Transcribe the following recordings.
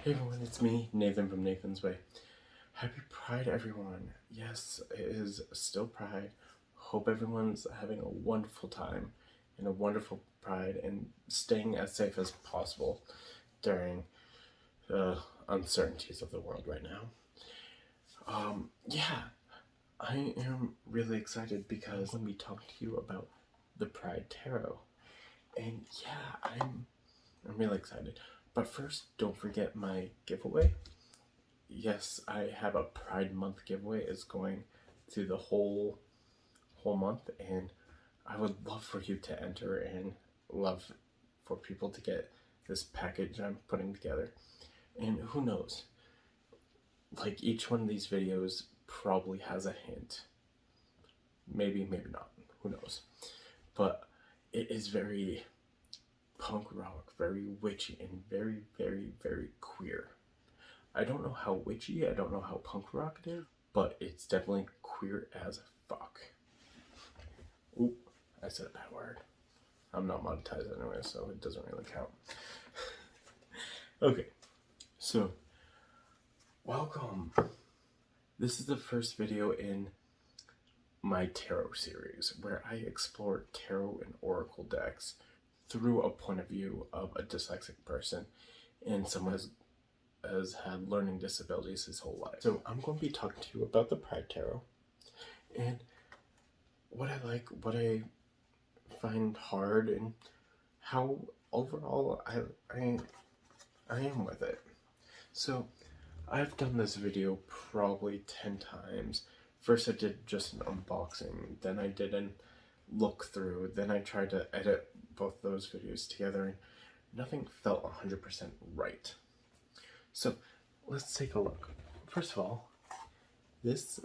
Hey everyone, it's me, Nathan from Nathan's Way. Happy Pride, everyone. Yes, it is still Pride. Hope everyone's having a wonderful time and a wonderful Pride and staying as safe as possible during the uncertainties of the world right now. Yeah, I am really excited because I'm going to be talking to you about the Pride Tarot. And yeah, I'm really excited. But first, don't forget my giveaway. Yes, I have a Pride Month giveaway. It's going through the whole month, and I would love for you to enter and love for people to get this package I'm putting together. And who knows? Like, each one of these videos probably has a hint. Maybe, maybe not. Who knows? But it is very punk rock, very witchy, and very, very, very queer. I don't know how witchy, I don't know how punk rock it is, but it's definitely queer as fuck. Ooh, I said a bad word. I'm not monetized anyway, so it doesn't really count. Okay, so, welcome. This is the first video in my tarot series, where I explore tarot and oracle decks through a point of view of a dyslexic person and someone has had learning disabilities his whole life. So I'm going to be talking to you about the Pride Tarot and what I like, what I find hard, and how overall I am with it. So I've done this video probably 10 times. First I did just an unboxing, then I did a look through, then I tried to edit both those videos together, and nothing felt 100% right. So let's take a look. First of all, this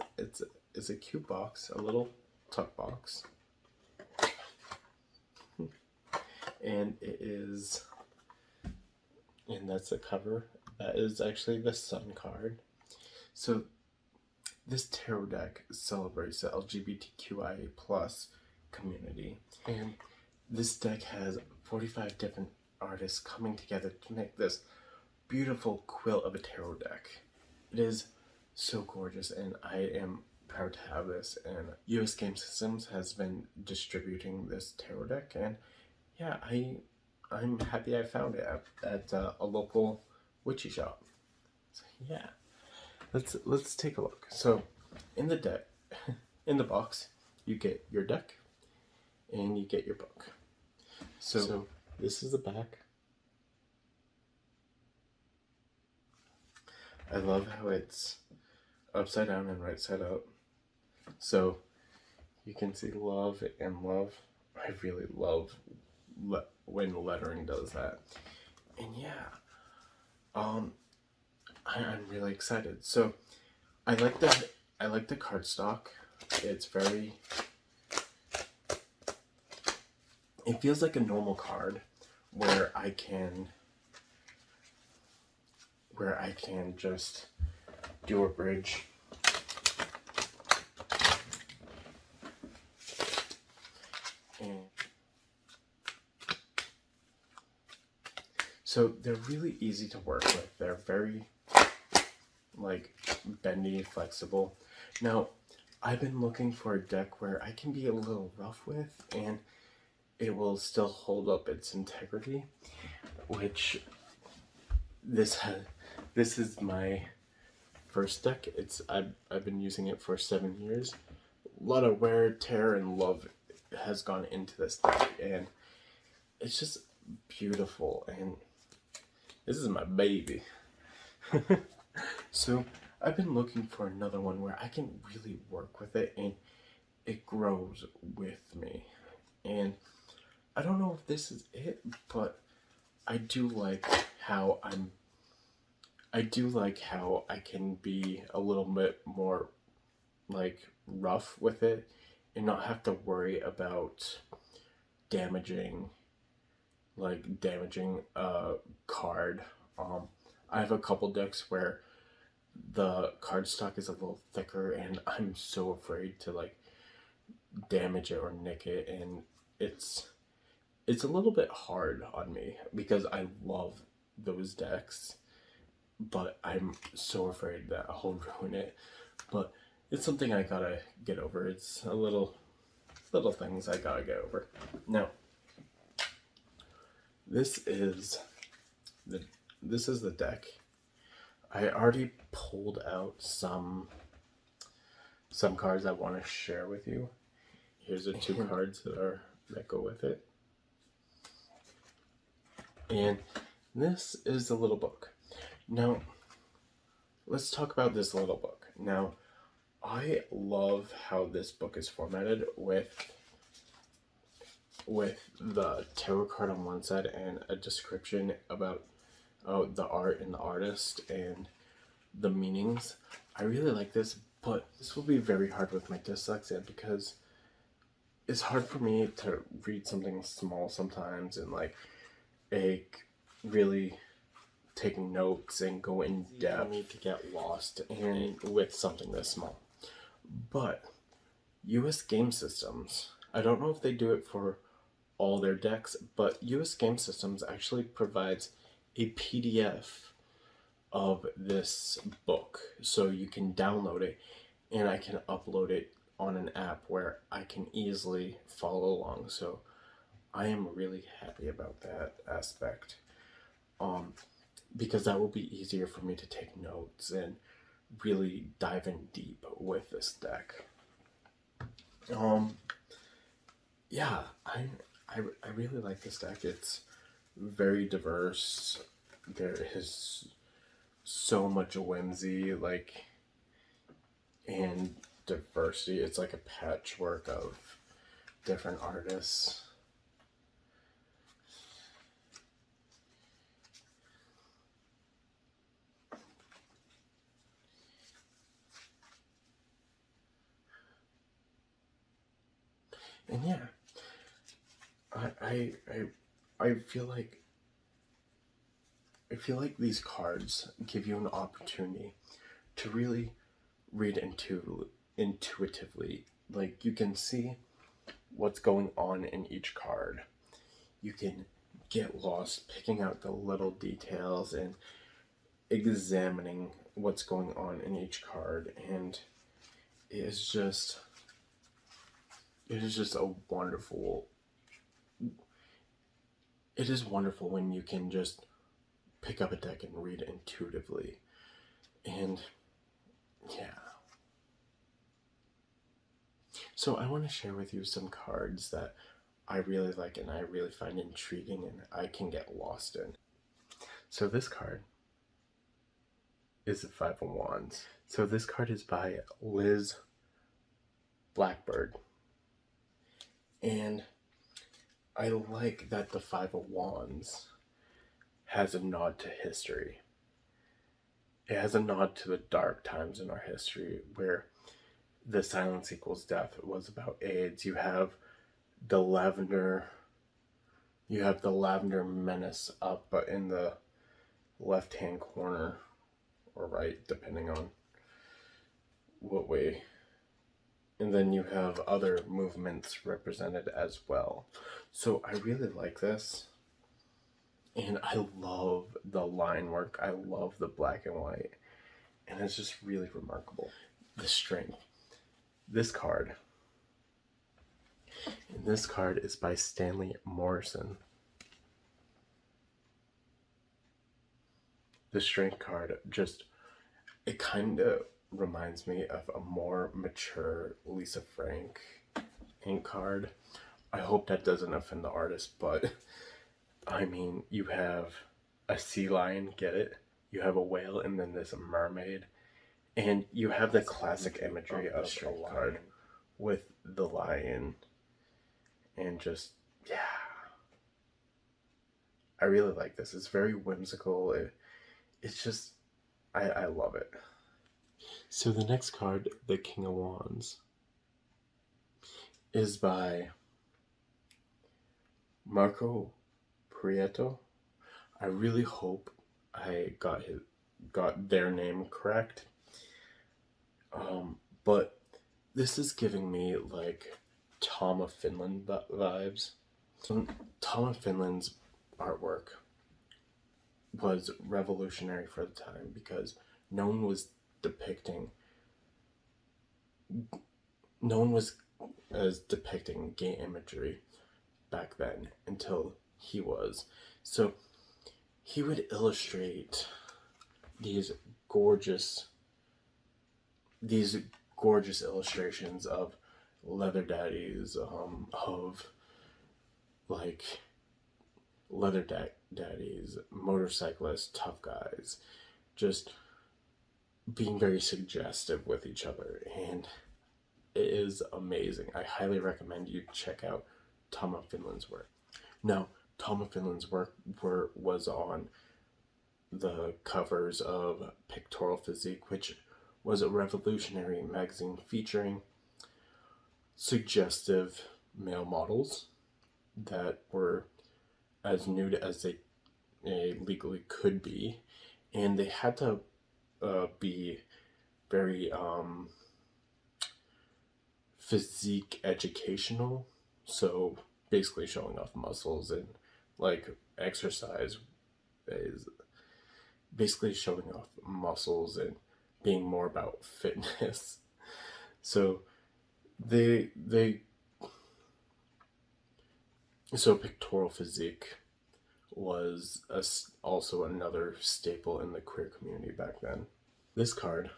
is a cute box, a little tuck box, and that's the cover. That is actually the Sun card. So this tarot deck celebrates the LGBTQIA plus community, and this deck has 45 different artists coming together to make this beautiful quilt of a tarot deck. It is so gorgeous, and I am proud to have this, and US Game Systems has been distributing this tarot deck, and yeah, I'm happy I found it at a local witchy shop. So yeah, let's take a look. So in the deck, in the box, you get your deck and you get your book. So this is the back. I love how it's upside down and right side up. So you can see love and love. I really love when lettering does that. And yeah, I'm really excited. So I like the cardstock. It's very, it feels like a normal card where I can just do a bridge. And so they're really easy to work with. They're very like bendy, flexible. Now, I've been looking for a deck where I can be a little rough with and it will still hold up its integrity, which this is my first deck. I've been using it for 7 years. A lot of wear, tear, and love has gone into this deck, and it's just beautiful, and this is my baby. So I've been looking for another one where I can really work with it and it grows with me. And I don't know if this is it, but I do like how I can be a little bit more like rough with it and not have to worry about damaging a card. I have a couple decks where the cardstock is a little thicker and I'm so afraid to like damage it or nick it, and it's a little bit hard on me because I love those decks, but I'm so afraid that I'll ruin it. But it's something I gotta get over. It's a little things I gotta get over. Now, this is the deck. I already pulled out some cards I want to share with you. Here's the two cards that go with it. And this is the little book. Now, let's talk about this little book. Now, I love how this book is formatted with the tarot card on one side and a description about the art and the artist and the meanings. I really like this, but this will be very hard with my dyslexia because it's hard for me to read something small sometimes and like really taking notes and go in depth. For me to get lost in with something this small. But US Game Systems, I don't know if they do it for all their decks, but US Game Systems actually provides a PDF of this book, so you can download it and I can upload it on an app where I can easily follow along. So I am really happy about that aspect, because that will be easier for me to take notes and really dive in deep with this deck. Yeah, I really like this deck. It's very diverse. There is so much whimsy, like, and diversity. It's like a patchwork of different artists. And yeah, I feel like these cards give you an opportunity to really read intuitively. Like, you can see what's going on in each card. You can get lost picking out the little details and examining what's going on in each card, and it is just a wonderful. It is wonderful when you can just pick up a deck and read it intuitively. And yeah. So I want to share with you some cards that I really like and I really find intriguing and I can get lost in. So this card is the Five of Wands. So this card is by Liz Blackbird. And I like that the Five of Wands has a nod to history. It has a nod to the dark times in our history where the silence equals death was about AIDS. You have the lavender menace up, but in the left-hand corner or right, depending on what way. And then you have other movements represented as well. So I really like this. And I love the line work. I love the black and white. And it's just really remarkable. The Strength. This card is by Stanley Morrison. The Strength card it kind of reminds me of a more mature Lisa Frank ink card. I hope that doesn't offend the artist, but I mean, you have a sea lion, get it? You have a whale and then there's a mermaid. And you have the classic imagery of the card with the lion. And just, yeah. I really like this. It's very whimsical. It's just, I love it. So the next card, the King of Wands, is by Marco Prieto. I really hope I got their name correct. But this is giving me like Tom of Finland vibes. Tom of Finland's artwork was revolutionary for the time because no one was depicting no one was as depicting gay imagery back then until he was. So he would illustrate these gorgeous these gorgeous illustrations of leather daddies, of like daddies, motorcyclists, tough guys, just being very suggestive with each other, and it is amazing. I highly recommend you check out Tom of Finland's work. Now, Tom of Finland's work was on the covers of Pictorial Physique, which was a revolutionary magazine featuring suggestive male models that were as nude as they legally could be, and they had to be very physique educational, so basically showing off muscles and like exercise is basically showing off muscles and being more about fitness. So they so Pictorial Physique was also another staple in the queer community back then. This card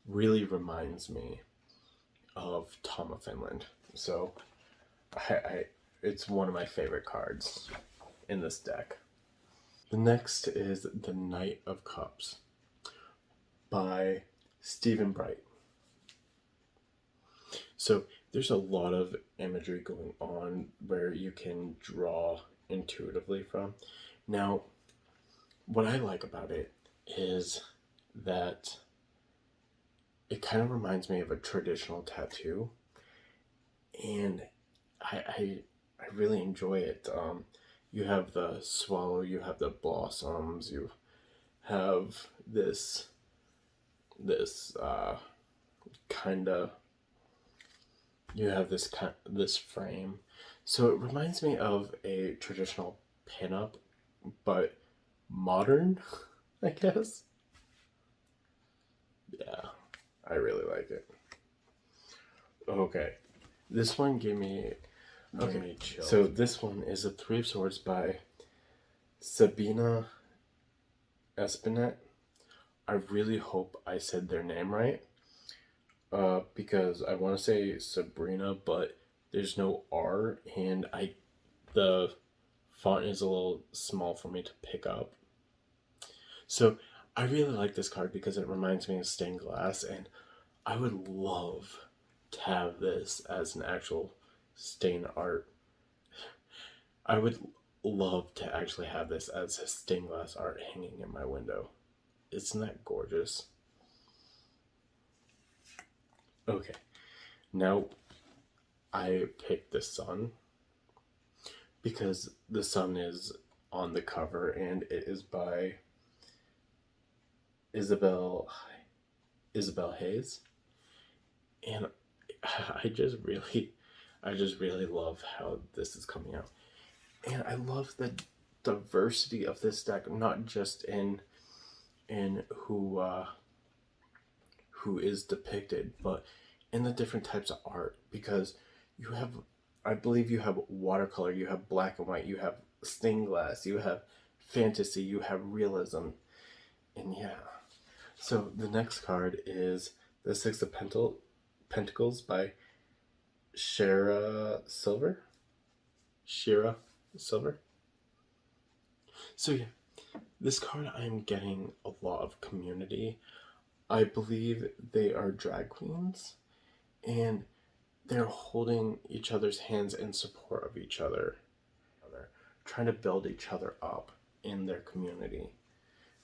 really reminds me of Tom of Finland. So it's one of my favorite cards in this deck. The next is the Knight of Cups by Stephen Bright. So there's a lot of imagery going on where you can draw intuitively from. Now, what I like about it is that it kind of reminds me of a traditional tattoo, and I really enjoy it. You have the swallow, you have the blossoms, you have this kind of this frame. So it reminds me of a traditional pinup, but modern, I guess. Yeah, I really like it. Okay, this one gave me chills. So this one is a Three of Swords by Sabina Espinet. I really hope I said their name right, because I want to say Sabrina, but there's no R, and the font is a little small for me to pick up. So I really like this card because it reminds me of stained glass, and I would love to have this as an actual stained art. I would love to actually have this as a stained glass art hanging in my window. Isn't that gorgeous? Okay, now I picked the sun because the sun is on the cover, and it is by Isabel Hayes, and I just really love how this is coming out, and I love the diversity of this deck, not just in who is depicted, but in the different types of art, because you have, I believe you have watercolor, you have black and white, you have stained glass, you have fantasy, you have realism, and yeah. So the next card is the Six of Pentacles by Shira Silver. So yeah, this card I'm getting a lot of community. I believe they are drag queens, and they're holding each other's hands in support of each other, trying to build each other up in their community,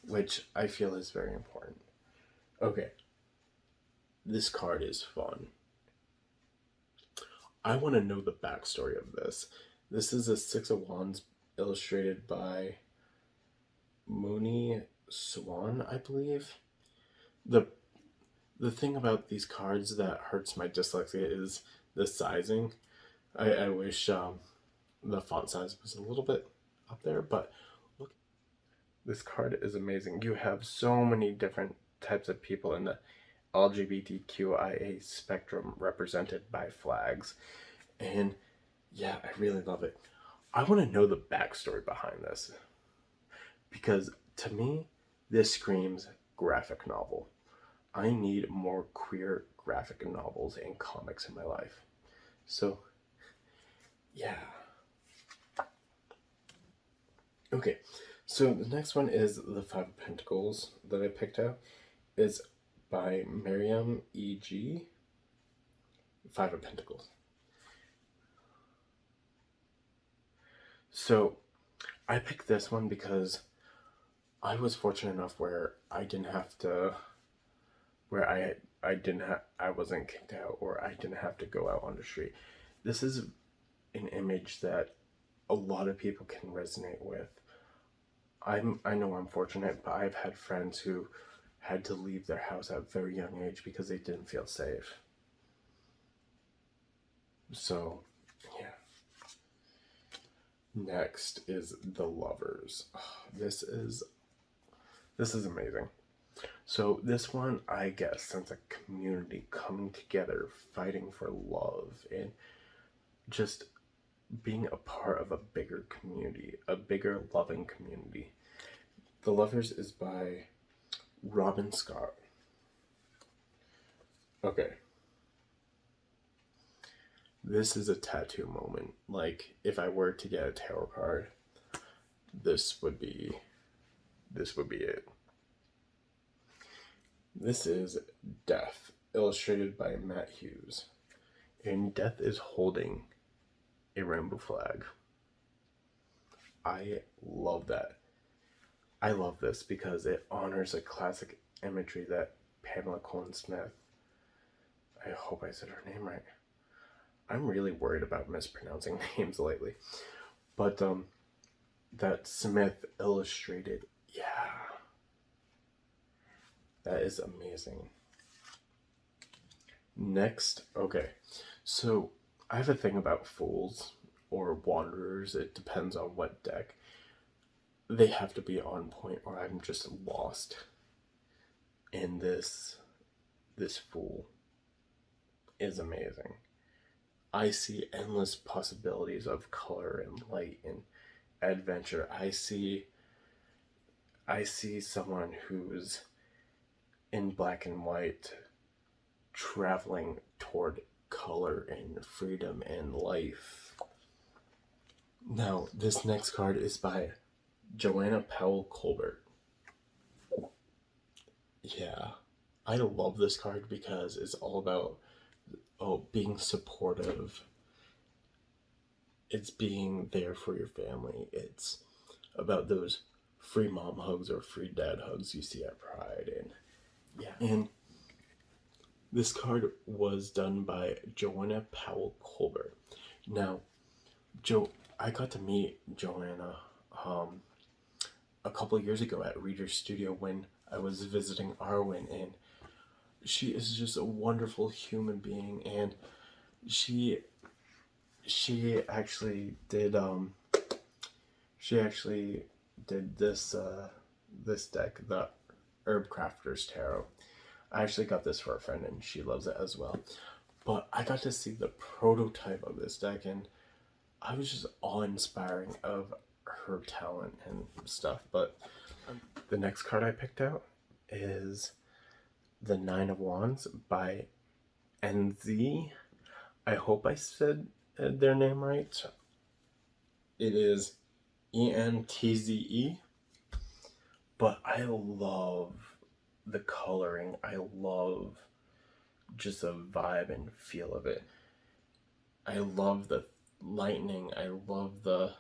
which I feel is very important. Okay, this card is fun. I want to know the backstory of this. This is a Six of Wands illustrated by Mooney Swan, I believe. The thing about these cards that hurts my dyslexia is the sizing. I wish the font size was a little bit up there, but look, this card is amazing. You have so many different types of people in the LGBTQIA spectrum represented by flags, and yeah, I really love it. I want to know the backstory behind this, because to me, this screams graphic novel. I need more queer graphic novels and comics in my life. So, yeah. Okay, so the next one is the Five of Pentacles that I picked out. Is by Miriam E.G. Five of Pentacles. So, I picked this one because I was fortunate enough where I didn't have to, where I wasn't kicked out, or I didn't have to go out on the street. This is an image that a lot of people can resonate with. I know I'm fortunate, but I've had friends who had to leave their house at a very young age because they didn't feel safe. So, yeah. Next is the Lovers. Oh, this is amazing. So this one, I get a sense of community coming together, fighting for love, and just being a part of a bigger community, a bigger loving community. The Lovers is by Robin Scott. Okay. This is a tattoo moment. Like, if I were to get a tarot card, this would be it. This is Death, illustrated by Matt Hughes. And Death is holding a rainbow flag. I love that. I love this because it honors a classic imagery that Pamela Colin Smith, I hope I said her name right. I'm really worried about mispronouncing names lately. But that Smith illustrated, yeah. That is amazing. Next, okay. So I have a thing about fools or wanderers. It depends on what deck. They have to be on point or I'm just lost. And this fool is amazing. I see endless possibilities of color and light and adventure. I see someone who's in black and white traveling toward color and freedom and life. Now, this next card is by Joanna Powell Colbert. Yeah, I love this card because it's all about being supportive. It's being there for your family. It's about those free mom hugs or free dad hugs you see at Pride. And yeah, and this card was done by Joanna Powell Colbert. Now, I got to meet Joanna a couple of years ago at Reader's Studio when I was visiting Arwen, and she is just a wonderful human being, and she actually did this deck, the Herb Crafter's Tarot. I actually got this for a friend and she loves it as well. But I got to see the prototype of this deck and I was just awe-inspiring of her talent and stuff. But the next card I picked out is the Nine of Wands by NZ. I hope I said their name right. It is ENTZE. But I love the coloring. I love just the vibe and feel of it. I love the lightning. I love the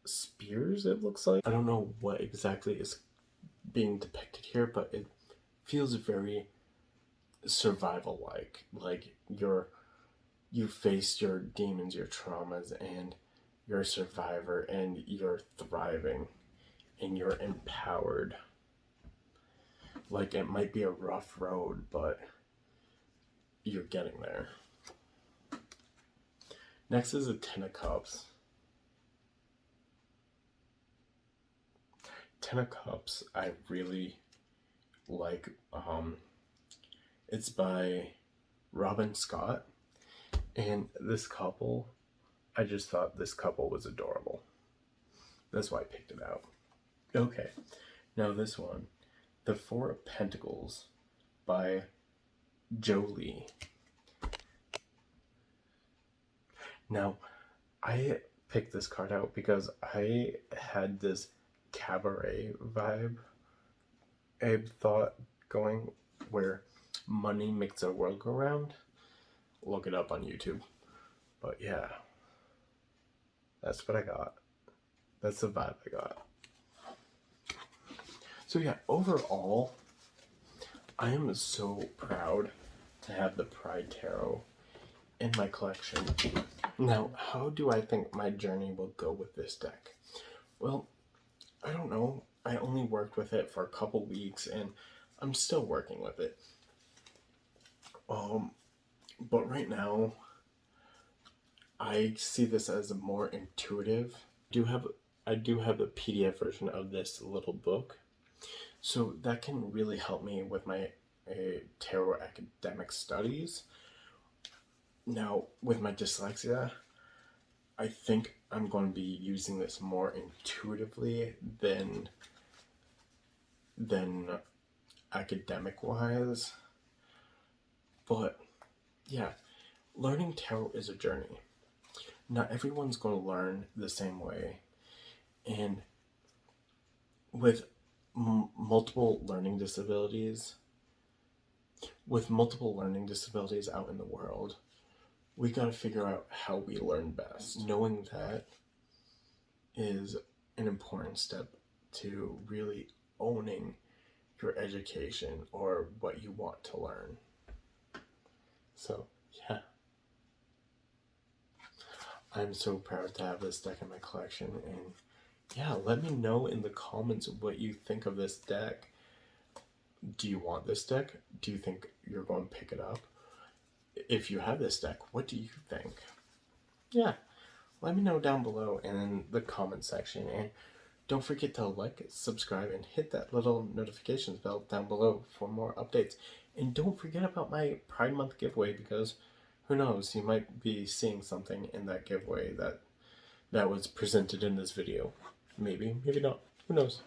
spears, it looks like. I don't know what exactly is being depicted here, but it feels very survival-like. Like you faced your demons, your traumas, and you're a survivor, and you're thriving, and you're empowered. Like, it might be a rough road, but you're getting there. Next is a Ten of Cups. Ten of Cups, I really like. It's by Robin Scott, and this couple, I just thought this couple was adorable. That's why I picked it out. Okay, now this one, the Four of Pentacles by Jolie. Now, I picked this card out because I had this cabaret vibe, a thought going where money makes the world go round. Look it up on YouTube. But yeah, that's what I got. That's the vibe I got. So yeah, overall, I am so proud to have the Pride Tarot in my collection. Now, how do I think my journey will go with this deck? Well, I don't know. I only worked with it for a couple weeks and I'm still working with it. But right now, I see this as a more intuitive. I do have a PDF version of this little book, so that can really help me with my tarot academic studies. Now, with my dyslexia, I think I'm going to be using this more intuitively than academic wise. But yeah, learning tarot is a journey. Not everyone's going to learn the same way, and with multiple learning disabilities out in the world, we got to figure out how we learn best. Knowing that is an important step to really owning your education or what you want to learn. So yeah, I'm so proud to have this deck in my collection, and yeah, let me know in the comments what you think of this deck. Do you want this deck? Do you think you're going to pick it up? If you have this deck, what do you think? Yeah, let me know down below in the comment section, and don't forget to like, subscribe, and hit that little notifications bell down below for more updates. And don't forget about my Pride Month giveaway, because who knows, you might be seeing something in that giveaway that was presented in this video. Maybe, maybe not. Who knows?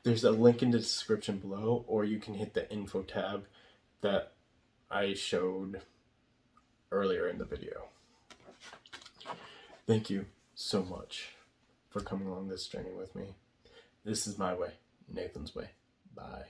There's a link in the description below, or you can hit the info tab that I showed earlier in the video. Thank you so much for coming along this journey with me. This is my way, Nathan's way. Bye.